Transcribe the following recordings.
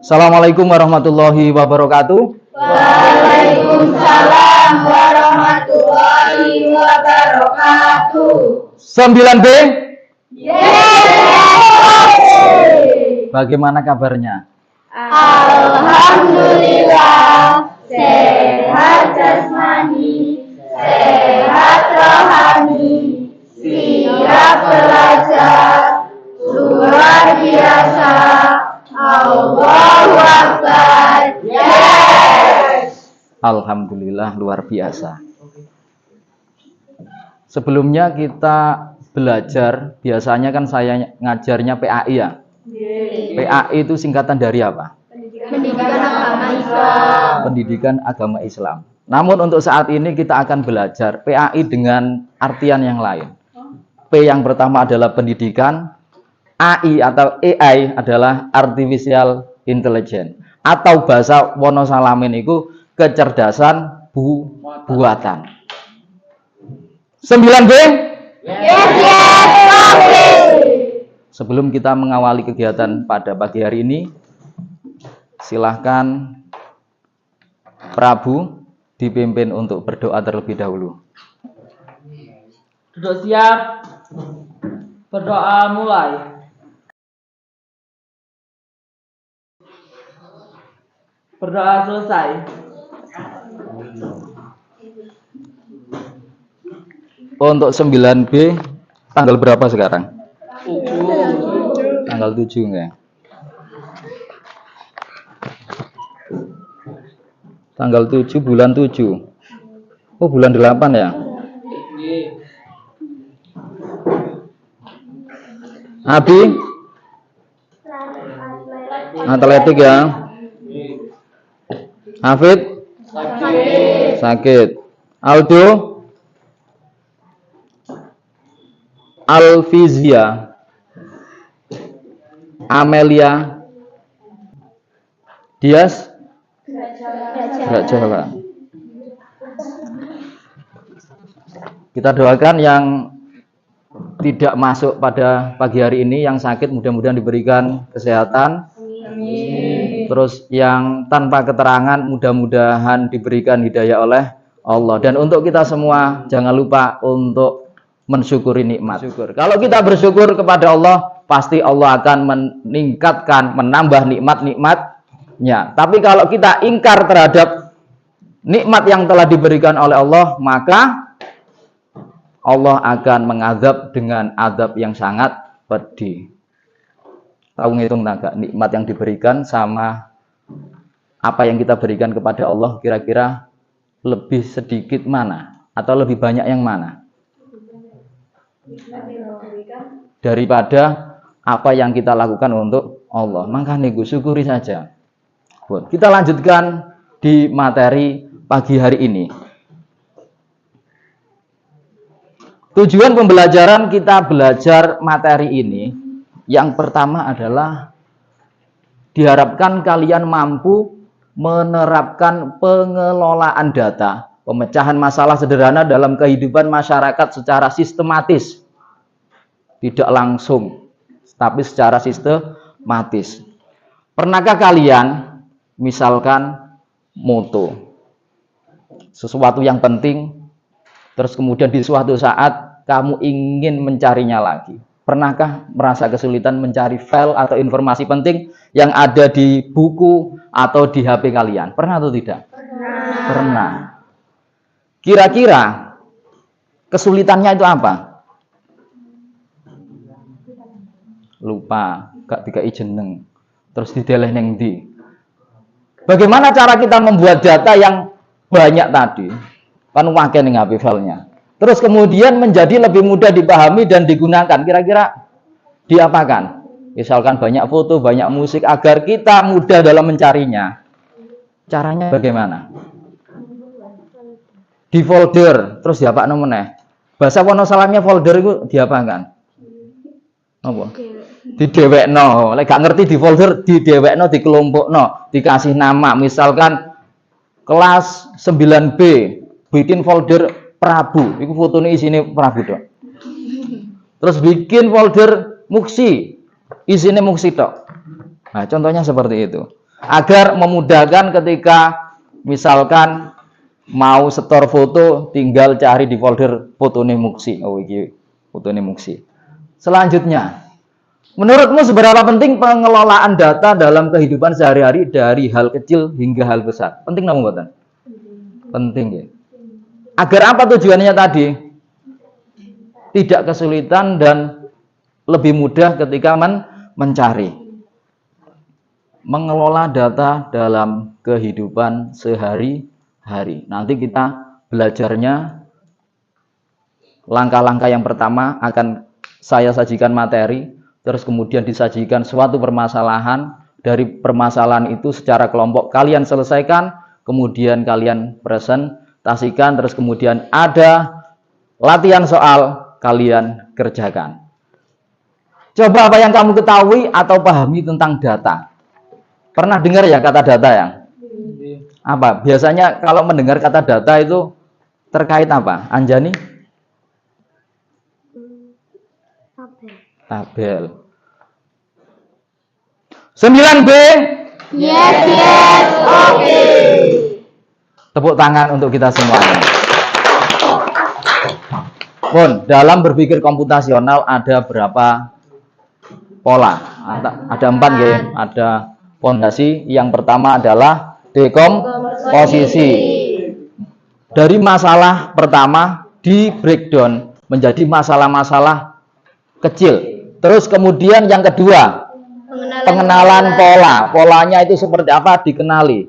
Assalamualaikum warahmatullahi wabarakatuh. Waalaikumsalam warahmatullahi wabarakatuh. 9B. Yeay. Bagaimana kabarnya? Alhamdulillah, sehat jasmani, sehat rohani, siap belajar, luar biasa. Allahu Akbar. Yes. Alhamdulillah luar biasa. Sebelumnya kita belajar, biasanya kan saya ngajarnya PAI ya. PAI itu singkatan dari apa? Pendidikan agama Islam. Pendidikan agama Islam. Namun untuk saat ini kita akan belajar PAI dengan artian yang lain. P yang pertama adalah pendidikan, AI atau AI adalah artificial intelligence, atau bahasa Wonosalamin itu kecerdasan buatan. 9B. Sebelum kita mengawali kegiatan pada pagi hari ini, silahkan Prabu dipimpin untuk berdoa terlebih dahulu. Duduk siap. Berdoa mulai. Berdoa selesai. Untuk 9B, tanggal berapa sekarang? 7. Tanggal 7 ya. Tanggal 7 bulan 7. Oh, bulan 8 ya. Abi atletik ya. Hafid sakit. Aldo Alfizia, Amelia Dias gak jalan. Kita doakan yang tidak masuk pada pagi hari ini, yang sakit mudah-mudahan diberikan kesehatan. Amin. Terus yang tanpa keterangan mudah-mudahan diberikan hidayah oleh Allah. Dan untuk kita semua jangan lupa untuk mensyukuri nikmat. Kalau kita bersyukur kepada Allah, pasti Allah akan meningkatkan, menambah nikmat-nikmatnya. Tapi kalau kita ingkar terhadap nikmat yang telah diberikan oleh Allah, maka Allah akan mengadab dengan adab yang sangat pedih. Tahu ngitung naga nikmat yang diberikan sama apa yang kita berikan kepada Allah, kira-kira lebih sedikit mana atau lebih banyak yang mana? Daripada apa yang kita lakukan untuk Allah. Maka nego syukuri saja. Kita lanjutkan di materi pagi hari ini. Tujuan pembelajaran kita belajar materi ini, yang pertama adalah diharapkan kalian mampu menerapkan pengelolaan data, pemecahan masalah sederhana dalam kehidupan masyarakat secara sistematis. Tidak langsung, tapi secara sistematis. Pernahkah kalian misalkan moto sesuatu yang penting, terus kemudian di suatu saat kamu ingin mencarinya lagi? Pernahkah merasa kesulitan mencari file atau informasi penting yang ada di buku atau di HP kalian? Pernah atau tidak? Pernah. Kira-kira kesulitannya itu apa? Lupa, gak dikai jeneng, terus dideleh neng ndi. Bagaimana cara kita membuat data yang banyak tadi? Kan wakil ning HP filenya. Terus kemudian menjadi lebih mudah dipahami dan digunakan. Kira-kira diapakan? Misalkan banyak foto, banyak musik, agar kita mudah dalam mencarinya. Caranya bagaimana? Di folder, terus diapakno meneh. Bahasa Wonosalamnya folder itu diapakan? Apa? Didewekno. Lek gak ngerti di folder, didewekno, dikelompokno, dikasih nama. Misalkan kelas 9B bikin folder Prabu, itu fotonya isinya Prabu dok. Terus bikin folder Muksi, isinya Muksi dok. Nah, contohnya seperti itu. Agar memudahkan ketika misalkan mau setor foto, tinggal cari di folder fotone Muksi. Oh, iki fotone Muksi. Selanjutnya, menurutmu seberapa penting pengelolaan data dalam kehidupan sehari-hari dari hal kecil hingga hal besar? Penting namun mboten? Penting ya. Agar apa tujuannya tadi? Tidak kesulitan dan lebih mudah ketika mencari. Mengelola data dalam kehidupan sehari-hari. Nanti kita belajarnya langkah-langkah yang pertama akan saya sajikan materi, terus kemudian disajikan suatu permasalahan. Dari permasalahan itu secara kelompok kalian selesaikan, kemudian kalian presentasikan, terus kemudian ada latihan soal, kalian kerjakan. Coba apa yang kamu ketahui atau pahami tentang data? Pernah dengar ya kata data ya? Apa? Biasanya kalau mendengar kata data itu terkait apa? Anjani? Tabel. 9B. Yes, yes, oke. Tepuk tangan untuk kita semuanya. Pun, dalam berpikir komputasional ada berapa pola? Ada 4 ya. Ada fondasi. Yang pertama adalah dekomposisi. Dari masalah pertama di breakdown menjadi masalah-masalah kecil. Terus kemudian yang kedua, pengenalan pola. Polanya itu seperti apa dikenali.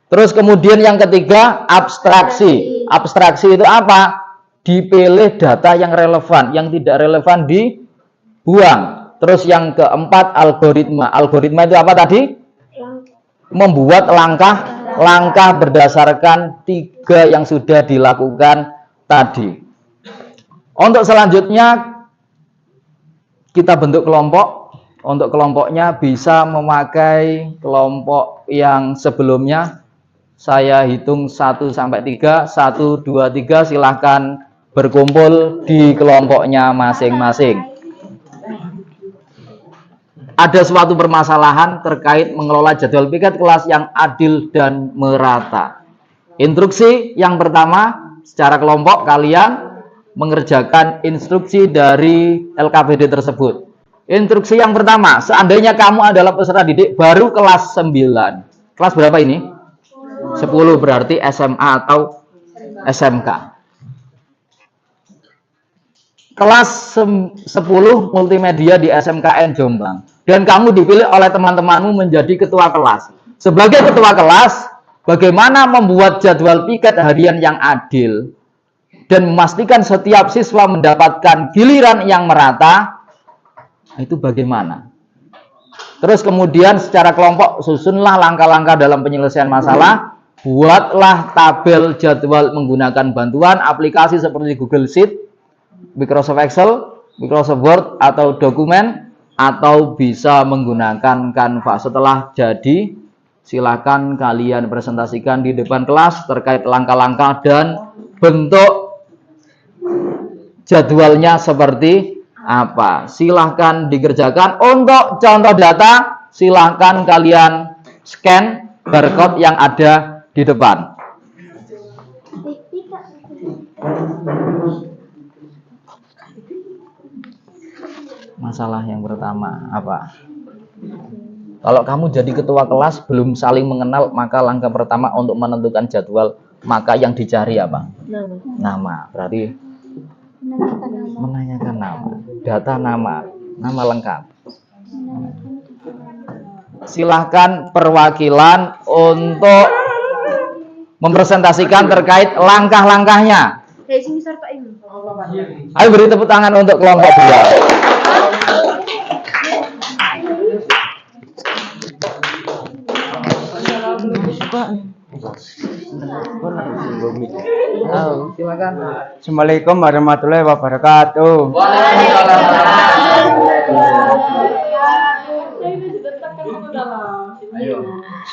Terus kemudian yang ketiga, abstraksi. Abstraksi itu apa? Dipilih data yang relevan, yang tidak relevan dibuang. Terus yang keempat, algoritma. Algoritma itu apa tadi? Membuat langkah-langkah berdasarkan 3 yang sudah dilakukan tadi. Untuk selanjutnya kita bentuk kelompok. Untuk kelompoknya bisa memakai kelompok yang sebelumnya. Saya hitung 1 sampai 3. 1, 2, 3 silahkan berkumpul di kelompoknya masing-masing. Ada suatu permasalahan terkait mengelola jadwal piket kelas yang adil dan merata. Instruksi yang pertama, secara kelompok kalian mengerjakan instruksi dari LKPD tersebut. Instruksi yang pertama, seandainya kamu adalah peserta didik baru kelas 9. Kelas berapa ini? 10, berarti SMA atau SMK. Kelas 10 multimedia di SMKN Jombang. Dan kamu dipilih oleh teman-temanmu menjadi ketua kelas. Sebagai ketua kelas, bagaimana membuat jadwal piket harian yang adil dan memastikan setiap siswa mendapatkan giliran yang merata? Itu bagaimana? Terus kemudian secara kelompok susunlah langkah-langkah dalam penyelesaian masalah. Buatlah tabel jadwal menggunakan bantuan aplikasi seperti Google Sheet, Microsoft Excel, Microsoft Word atau dokumen, atau bisa menggunakan Canva. Setelah jadi, silakan kalian presentasikan di depan kelas terkait langkah-langkah dan bentuk jadwalnya seperti apa. Silahkan dikerjakan. Untuk contoh data, silahkan kalian scan barcode yang ada di depan. Masalah yang pertama apa? Kalau kamu jadi ketua kelas belum saling mengenal, maka langkah pertama untuk menentukan jadwal, maka yang dicari apa? Nama. Berarti menanyakan nama, data nama lengkap. Silahkan perwakilan untuk mempresentasikan terkait langkah-langkahnya. Ayo beri tepuk tangan untuk kelompok 2. Silakan. Assalamualaikum warahmatullahi wabarakatuh.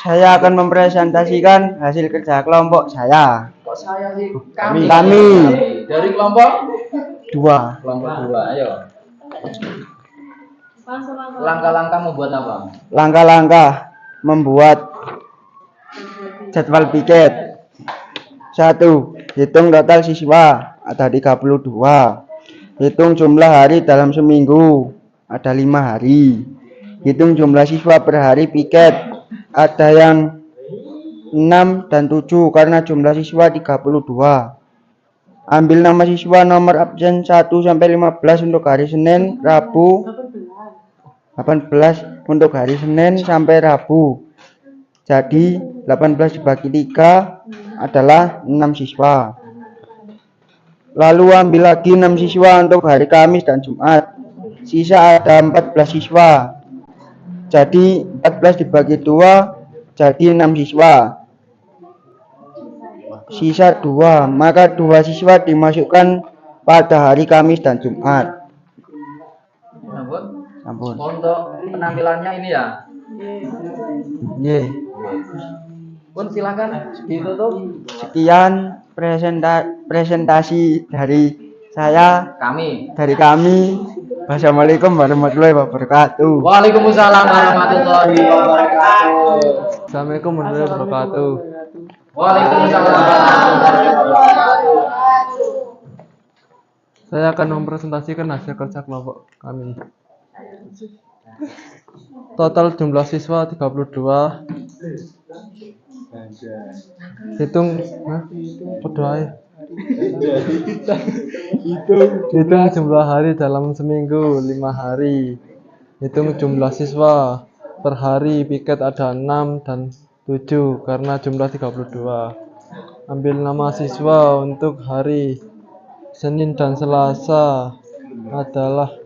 Saya akan mempresentasikan hasil kerja kelompok saya. Kok saya sih? Kami. Dari kelompok 2. Kelompok 2, ayo. Langkah-langkah membuat apa? Langkah-langkah membuat jadwal piket. 1. Hitung total siswa, ada 32. Hitung jumlah hari dalam seminggu, ada 5 hari. Hitung jumlah siswa per hari piket, ada yang 6 dan 7 karena jumlah siswa 32. Ambil nama siswa nomor absen 1 sampai 15 untuk hari Senin, Rabu. 18 untuk hari Senin sampai Rabu. Jadi 18 dibagi 3 adalah 6 siswa. Lalu ambil lagi 6 siswa untuk hari Kamis dan Jumat. Sisa ada 14 siswa. Jadi 14 dibagi 2 jadi 6 siswa. Sisa 2, maka 2 siswa dimasukkan pada hari Kamis dan Jumat. Ampun. Untuk penampilannya ini ya. Ye. Pun silakan ditutup. Sekian presentasi dari saya, dari kami. Wassalamualaikum warahmatullahi wabarakatuh. Waalaikumsalam warahmatullahi wabarakatuh. Assalamualaikum warahmatullahi wabarakatuh. Waalaikumsalam warahmatullahi wabarakatuh. Saya akan mempresentasikan hasil kerja kelompok kami. Total jumlah siswa 32. Hitung Hitung jumlah hari dalam seminggu 5 hari. Hitung jumlah siswa per hari piket ada 6 dan 7 karena jumlah 32. Ambil nama siswa untuk hari Senin dan Selasa adalah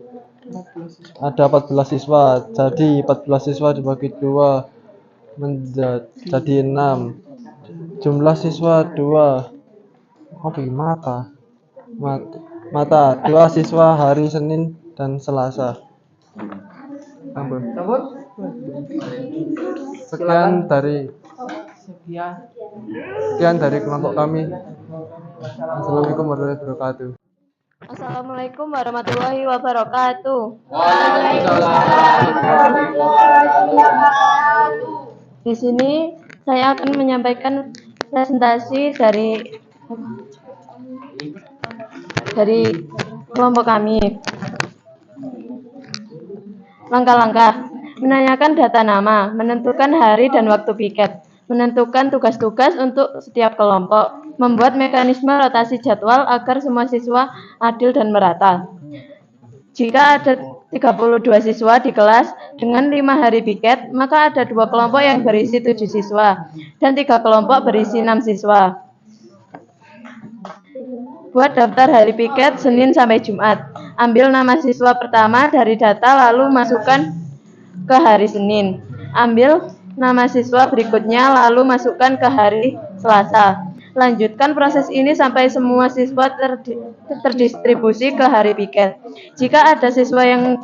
ada 14 siswa. Jadi 14 siswa dibagi 2 menjadi 6. Jumlah siswa 2. Mata 2 siswa hari Senin dan Selasa. Ampun. Sekian dari kelompok kami. Assalamualaikum warahmatullahi wabarakatuh. Assalamualaikum warahmatullahi wabarakatuh. Di sini saya akan menyampaikan presentasi dari kelompok kami. Langkah-langkah: menanyakan data nama, menentukan hari dan waktu piket, menentukan tugas-tugas untuk setiap kelompok, membuat mekanisme rotasi jadwal agar semua siswa adil dan merata. Jika ada 32 siswa di kelas dengan 5 hari piket, maka ada 2 kelompok yang berisi 7 siswa dan 3 kelompok berisi 6 siswa. Buat daftar hari piket Senin sampai Jumat. Ambil nama siswa pertama dari data lalu masukkan ke hari Senin. Ambil nama siswa berikutnya lalu masukkan ke hari Selasa. Lanjutkan proses ini sampai semua siswa terdistribusi ke hari piket. Jika ada siswa yang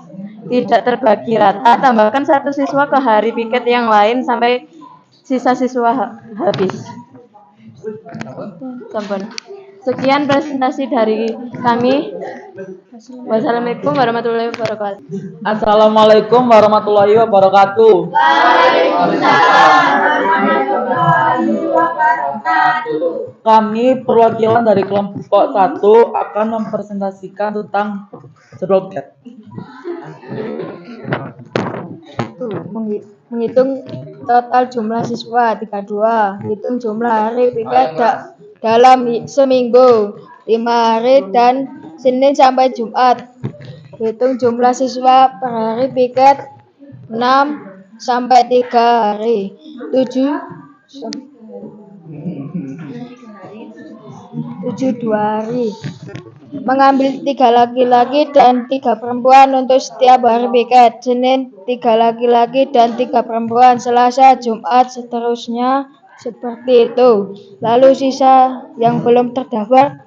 tidak terbagi rata, tambahkan 1 siswa ke hari piket yang lain sampai sisa siswa habis. Sekian presentasi dari kami. Wassalamualaikum warahmatullahi wabarakatuh. Assalamualaikum warahmatullahi wabarakatuh. Kami perwakilan dari kelompok 1 akan mempresentasikan tentang jadwal piket. Menghitung total jumlah siswa 32. Hitung jumlah hari piket dalam seminggu 5 hari dan Senin sampai Jumat. Hitung jumlah siswa per hari piket 6 sampai 3 hari. 7 2 hari. Mengambil 3 laki-laki dan 3 perempuan untuk setiap hari piket. Senin 3 laki-laki dan 3 perempuan, Selasa, Jumat, seterusnya seperti itu. Lalu sisa yang belum terdaftar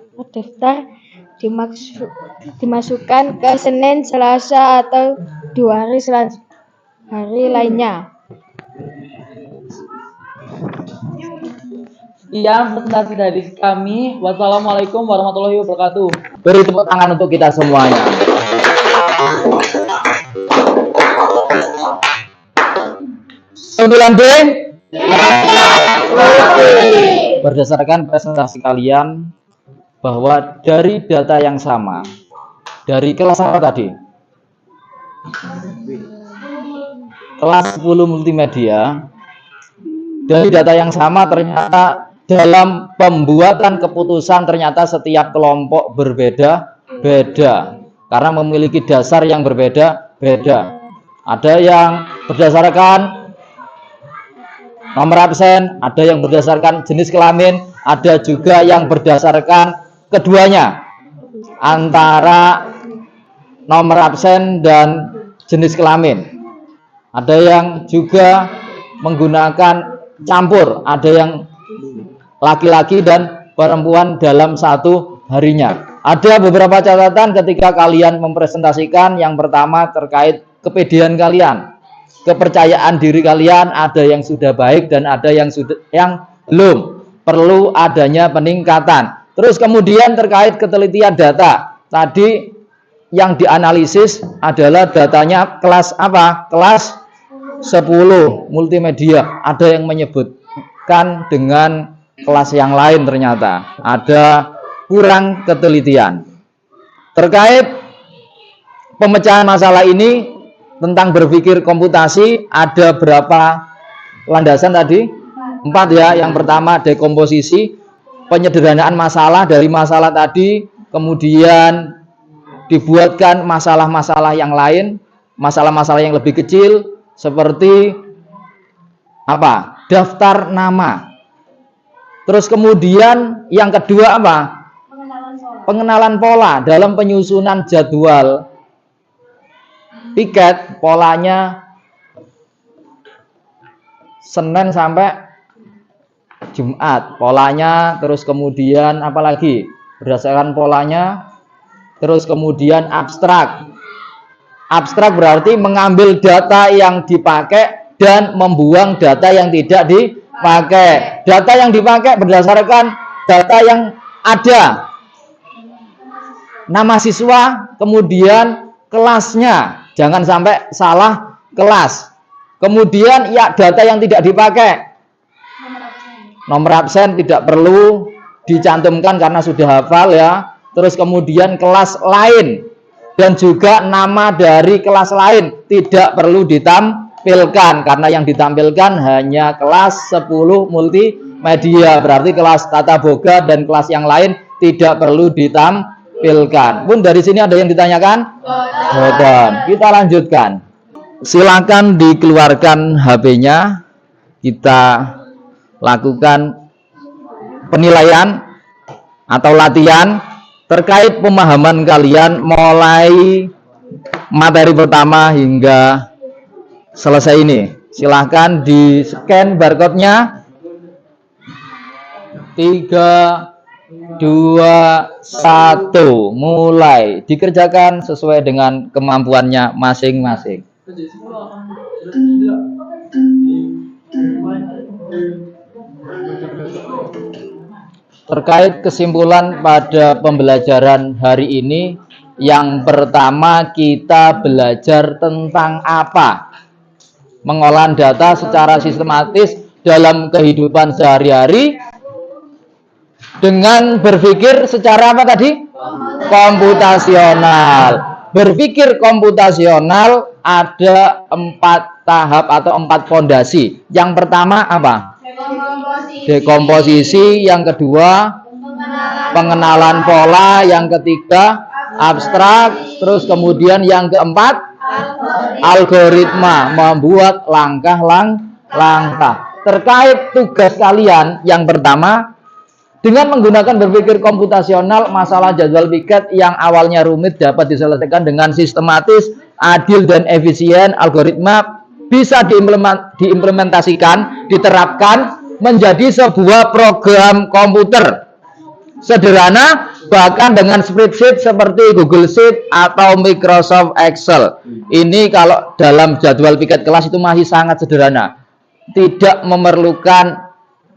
dimasukkan ke Senin, Selasa atau 2 hari lainnya. Sekian presentasi dari kami. Wassalamualaikum warahmatullahi wabarakatuh. Beri tepuk tangan untuk kita semuanya. kesimpulan B. Berdasarkan presentasi kalian bahwa dari data yang sama dari kelas apa tadi? Kelas 10 multimedia. Dari data yang sama ternyata dalam pembuatan keputusan ternyata setiap kelompok berbeda-beda karena memiliki dasar yang berbeda-beda. Ada yang berdasarkan nomor absen, ada yang berdasarkan jenis kelamin, ada juga yang berdasarkan keduanya antara nomor absen dan jenis kelamin. Ada yang juga menggunakan campur, ada yang laki-laki dan perempuan dalam satu harinya. Ada beberapa catatan ketika kalian mempresentasikan. Yang pertama terkait kepedean kalian, kepercayaan diri kalian, ada yang sudah baik dan ada yang belum, perlu adanya peningkatan. Terus kemudian terkait ketelitian data, tadi yang dianalisis adalah datanya kelas apa? Kelas 10 multimedia. Ada yang menyebutkan dengan kelas yang lain, ternyata ada kurang ketelitian. Terkait pemecahan masalah ini tentang berpikir komputasi, ada berapa landasan tadi? 4 ya. Yang pertama dekomposisi, penyederhanaan masalah dari masalah tadi, kemudian dibuatkan masalah-masalah yang lain, masalah-masalah yang lebih kecil seperti apa? Daftar nama. Terus kemudian yang kedua apa? Pengenalan pola dalam penyusunan jadwal piket. Polanya Senin sampai Jumat polanya. Terus kemudian apalagi berdasarkan polanya. Terus kemudian abstrak berarti mengambil data yang dipakai dan membuang data yang tidak dipakai. Data yang dipakai berdasarkan data yang ada, nama siswa, kemudian kelasnya, jangan sampai salah kelas. Kemudian ya data yang tidak dipakai, nomor absen tidak perlu dicantumkan karena sudah hafal ya. Terus kemudian kelas lain dan juga nama dari kelas lain tidak perlu ditampilkan karena yang ditampilkan hanya kelas 10 multimedia, berarti kelas tata boga dan kelas yang lain tidak perlu ditampilkan. Pun dari sini ada yang ditanyakan? Boten. Kita lanjutkan. Silakan dikeluarkan HP-nya. Kita lakukan penilaian atau latihan terkait pemahaman kalian mulai materi pertama hingga selesai ini. Silahkan di scan barcode-nya. 3, 2, 1, mulai. Dikerjakan sesuai dengan kemampuannya masing-masing. Terkait kesimpulan pada pembelajaran hari ini, yang pertama kita belajar tentang apa? Mengolahan data secara sistematis dalam kehidupan sehari-hari dengan berpikir secara apa tadi? Komputasional. Berpikir komputasional ada 4 tahap atau 4 fondasi. Yang pertama apa? Dekomposisi. Yang kedua pengenalan pola. Yang ketiga abstrak. Terus kemudian yang keempat algoritma, membuat langkah-langkah. Terkait tugas kalian yang pertama, dengan menggunakan berpikir komputasional, masalah jadwal piket yang awalnya rumit dapat diselesaikan dengan sistematis, adil dan efisien. Algoritma bisa diimplementasikan, diterapkan menjadi sebuah program komputer sederhana, bahkan dengan spreadsheet seperti Google Sheet atau Microsoft Excel. Ini kalau dalam jadwal piket kelas itu masih sangat sederhana, tidak memerlukan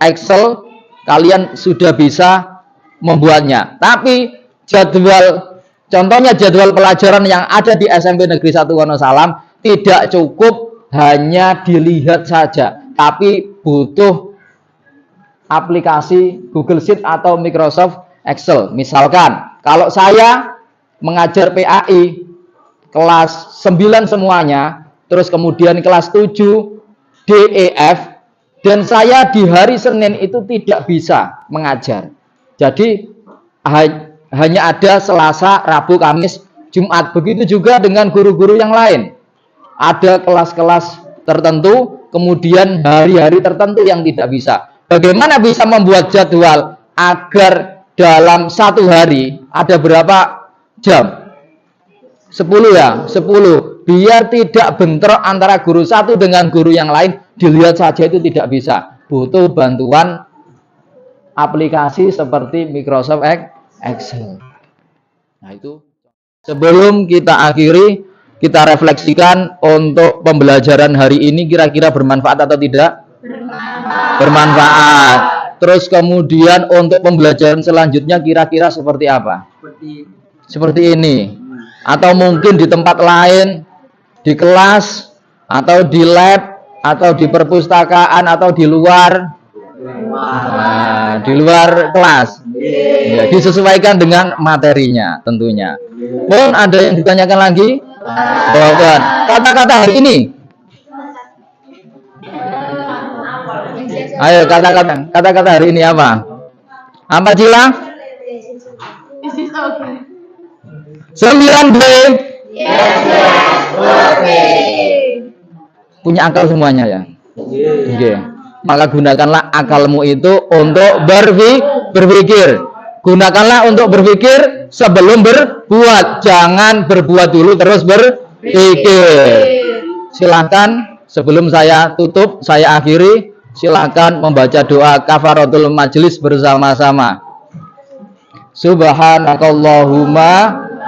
Excel, kalian sudah bisa membuatnya. Tapi contohnya jadwal pelajaran yang ada di SMP Negeri 1 Wonosalam tidak cukup hanya dilihat saja, tapi butuh aplikasi Google Sheet atau Microsoft Excel. Misalkan, kalau saya mengajar PAI kelas 9 semuanya, terus kemudian kelas 7 DEF, dan saya di hari Senin itu tidak bisa mengajar. Jadi hanya ada Selasa, Rabu, Kamis, Jumat. Begitu juga dengan guru-guru yang lain. Ada kelas-kelas tertentu, kemudian hari-hari tertentu yang tidak bisa. Bagaimana bisa membuat jadwal agar dalam satu hari ada berapa jam? 10 ya, 10. Biar tidak bentrok antara guru satu dengan guru yang lain, dilihat saja itu tidak bisa. Butuh bantuan aplikasi seperti Microsoft Excel. Nah itu. Sebelum kita akhiri, kita refleksikan untuk pembelajaran hari ini kira-kira bermanfaat atau tidak? Bermanfaat. Terus kemudian untuk pembelajaran selanjutnya kira-kira seperti apa? Seperti ini. Atau mungkin di tempat lain, di kelas, atau di lab, atau di perpustakaan, atau di luar. Nah, di luar kelas. Ya, disesuaikan dengan materinya tentunya. Mohon ada yang ditanyakan lagi? Bukan. Kata-kata hari ini. Ayo kata-kata hari ini apa? Apa Cila? 9B. Punya akal semuanya ya? Oke. Maka gunakanlah akalmu itu untuk berpikir. Gunakanlah untuk berpikir sebelum berbuat. Jangan berbuat dulu terus berpikir. Silakan sebelum saya tutup, saya akhiri. Silakan membaca doa kafaratul majlis bersama-sama. Subhanakallahumma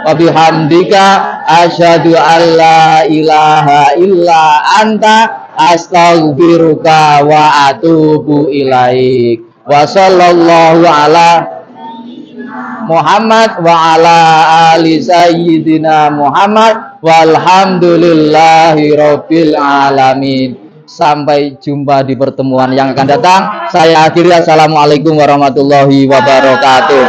wa bihamdika asyhadu an la ilaha illa anta astaghfiruka wa atubu ilaik. Wa sallallahu ala Muhammad wa ala ali sayyidina Muhammad walhamdulillahi rabbil alamin. Sampai jumpa di pertemuan yang akan datang. Saya akhiri. Assalamualaikum warahmatullahi wabarakatuh.